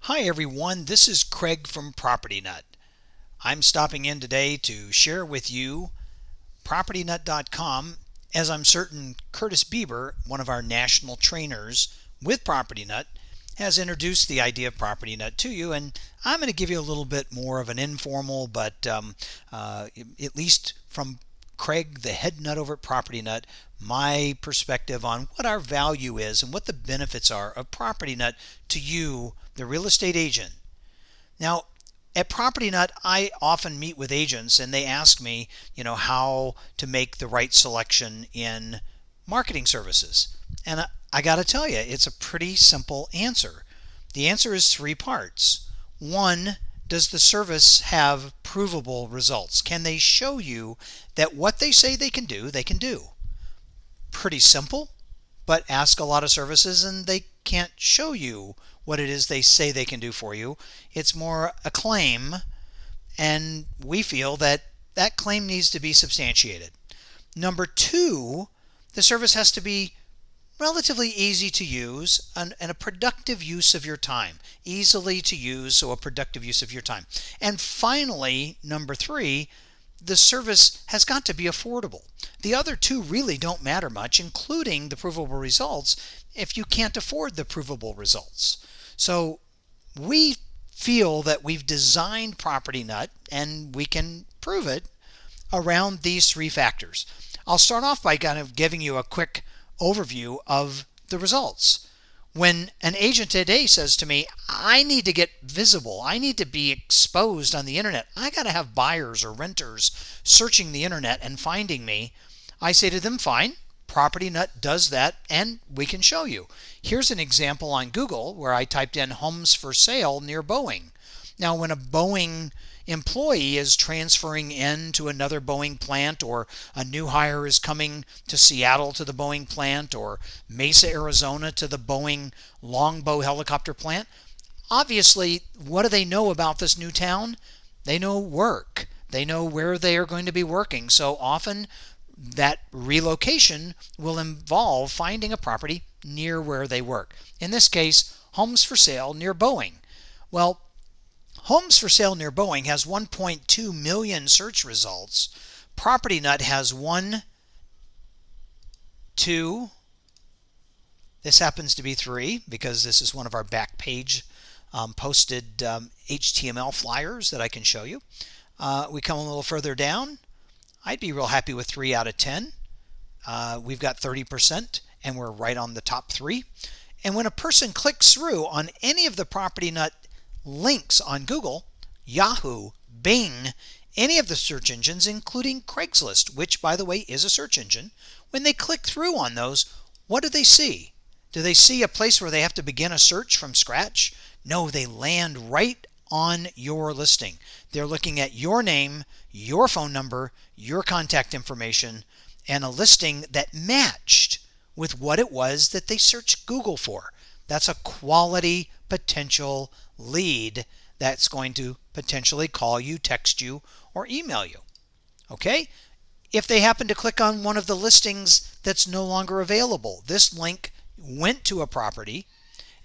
Hi everyone, this is Craig from Property Nut. I'm stopping in today to share with you PropertyNut.com, as I'm certain Curtis Bieber, one of our national trainers with Property Nut, has introduced the idea of Property Nut to you, and I'm going to give you a little bit more of an informal, but at least from Craig, the head nut over at Property Nut, my perspective on what our value is and what the benefits are of Property Nut to you, the real estate agent. Now, at Property Nut, I often meet with agents and they ask me, how to make the right selection in marketing services. And I got to tell you, it's a pretty simple answer. The answer is three parts. One, does the service have provable results? Can they show you that what they say they can do, they can do? Pretty simple, but ask a lot of services and they can't show you what it is they say they can do for you. It's more a claim, and we feel that that claim needs to be substantiated. Number two, the service has to be relatively easy to use and a productive use of your time. Easily to use, so a productive use of your time. And finally, number three, the service has got to be affordable. The other two really don't matter much, including the provable results, if you can't afford the provable results. So we feel that we've designed Property Nut, and we can prove it, around these three factors. I'll start off by kind of giving you a quick overview of the results. When an agent today says to me, I need to get visible, I need to be exposed on the internet, I got to have buyers or renters searching the internet and finding me, I say to them, fine, Property Nut does that and we can show you. Here's an example on Google where I typed in homes for sale near Boeing. Now, when a Boeing employee is transferring in to another Boeing plant, or a new hire is coming to Seattle to the Boeing plant, or Mesa, Arizona to the Boeing Longbow helicopter plant, obviously, what do they know about this new town? They know work. They know where they are going to be working. So often that relocation will involve finding a property near where they work. In this case, homes for sale near Boeing. Well, homes for sale near Boeing has 1.2 million search results. Property Nut has 1, 2, this happens to be 3 because this is one of our back page posted HTML flyers that I can show you. We come a little further down. I'd be real happy with 3 out of 10. We've got 30% and we're right on the top 3. And when a person clicks through on any of the Property Nut links on Google, Yahoo, Bing, any of the search engines, including Craigslist, which by the way is a search engine, when they click through on those, what do they see? Do they see a place where they have to begin a search from scratch? No, they land right on your listing. They're looking at your name, your phone number, your contact information, and a listing that matched with what it was that they searched Google for. That's a quality potential lead that's going to potentially call you, text you, or email you. Okay? If they happen to click on one of the listings that's no longer available, this link went to a property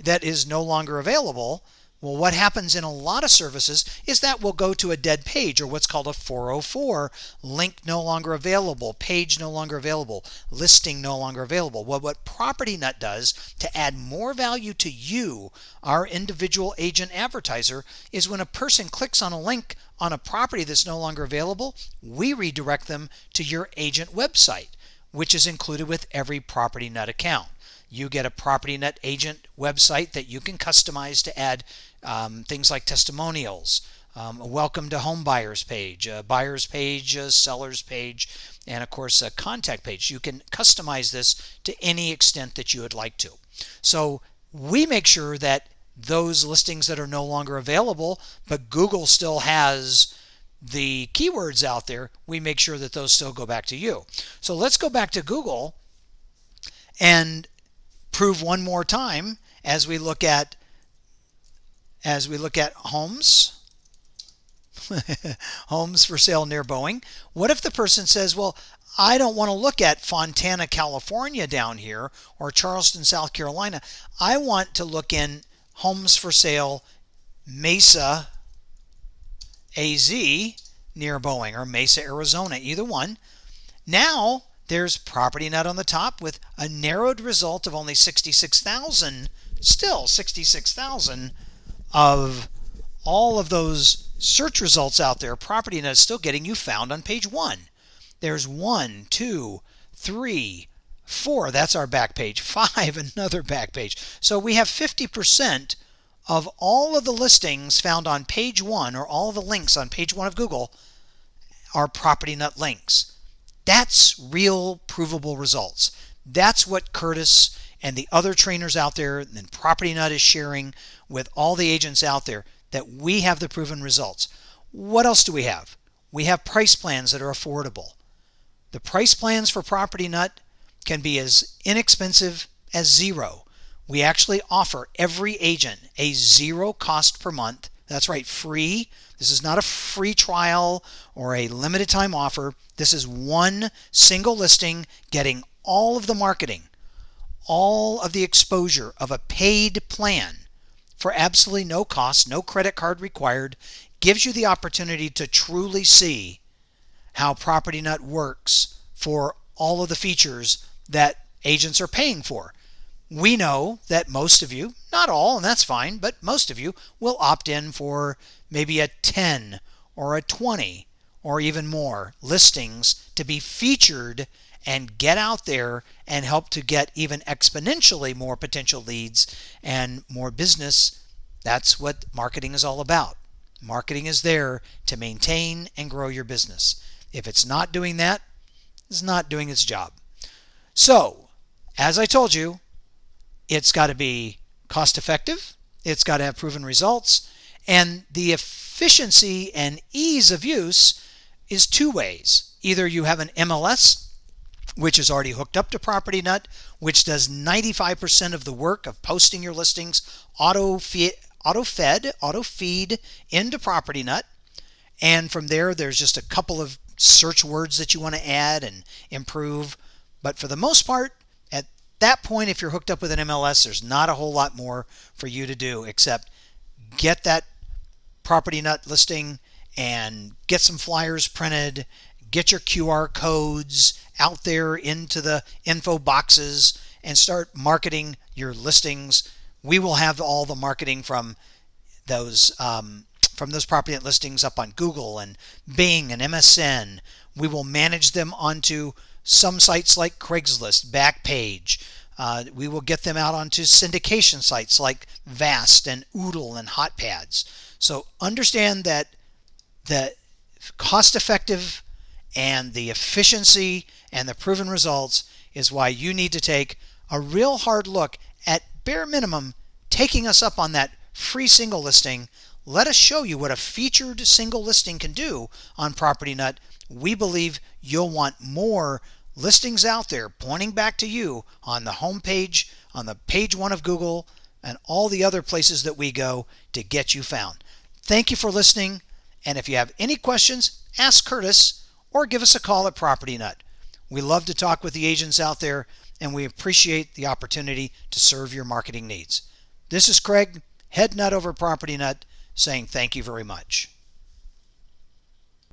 that is no longer available. Well, what happens in a lot of services is that will go to a dead page, or what's called a 404, link no longer available, page no longer available, listing no longer available. Well, what Property Nut does to add more value to you, our individual agent advertiser, is when a person clicks on a link on a property that's no longer available, we redirect them to your agent website, which is included with every Property Nut account. You get a Property Nut agent website that you can customize to add things like testimonials, a welcome to home buyers page, a buyer's page, a seller's page, and of course a contact page. You can customize this to any extent that you would like to. So we make sure that those listings that are no longer available, but Google still has the keywords out there, we make sure that those still go back to you. So let's go back to Google and prove one more time as we look at homes homes for sale near Boeing. What if the person says, well, I don't want to look at Fontana, California down here, or Charleston, South Carolina. I want to look in homes for sale Mesa, AZ, near Boeing, or Mesa, Arizona, either one. Now there's PropertyNet on the top with a narrowed result of only 66,000, still 66,000 of all of those search results out there. PropertyNet is still getting you found on page 1. There's 1, 2, 3, 4. That's our back page. 5, another back page. So we have 50% of all of the listings found on page 1, or all of the links on page 1 of Google, are PropertyNet links. That's real provable results. That's what Curtis and the other trainers out there and PropertyNet is sharing with all the agents out there, that we have the proven results. What else do we have? We have price plans that are affordable. The price plans for PropertyNet can be as inexpensive as zero. We actually offer every agent a zero cost per month. That's right, free. This is not a free trial or a limited time offer. This is one single listing getting all of the marketing, all of the exposure of a paid plan for absolutely no cost, no credit card required. Gives you the opportunity to truly see how PropertyNet works for all of the features that agents are paying for. We know that most of you, not all, and that's fine, but most of you will opt in for maybe a 10 or a 20 or even more listings to be featured and get out there and help to get even exponentially more potential leads and more business. That's what marketing is all about. Marketing is there to maintain and grow your business. If it's not doing that, it's not doing its job. So, as I told you, it's got to be cost effective, it's got to have proven results, and the efficiency and ease of use is two ways. Either you have an MLS, which is already hooked up to PropertyNet, which does 95% of the work of posting your listings, auto feed into PropertyNet, and from there there's just a couple of search words that you want to add and improve. But for the most part, at that point, if you're hooked up with an MLS, there's not a whole lot more for you to do except get that PropertyNet listing and get some flyers printed, get your QR codes out there into the info boxes, and start marketing your listings. We will have all the marketing from those PropertyNet listings up on Google and Bing and MSN. We will manage them onto some sites like Craigslist, Backpage. We will get them out onto syndication sites like Vast and Oodle and HotPads. So understand that the cost effective and the efficiency and the proven results is why you need to take a real hard look at, bare minimum, taking us up on that free single listing. Let us show you what a featured single listing can do on PropertyNet. We believe you'll want more listings out there pointing back to you on the home page, on the page 1 of Google, and all the other places that we go to get you found. Thank you for listening, and if you have any questions, ask Curtis or give us a call at PropertyNet. We love to talk with the agents out there, and we appreciate the opportunity to serve your marketing needs. This is Craig, head nut over PropertyNet, saying thank you very much.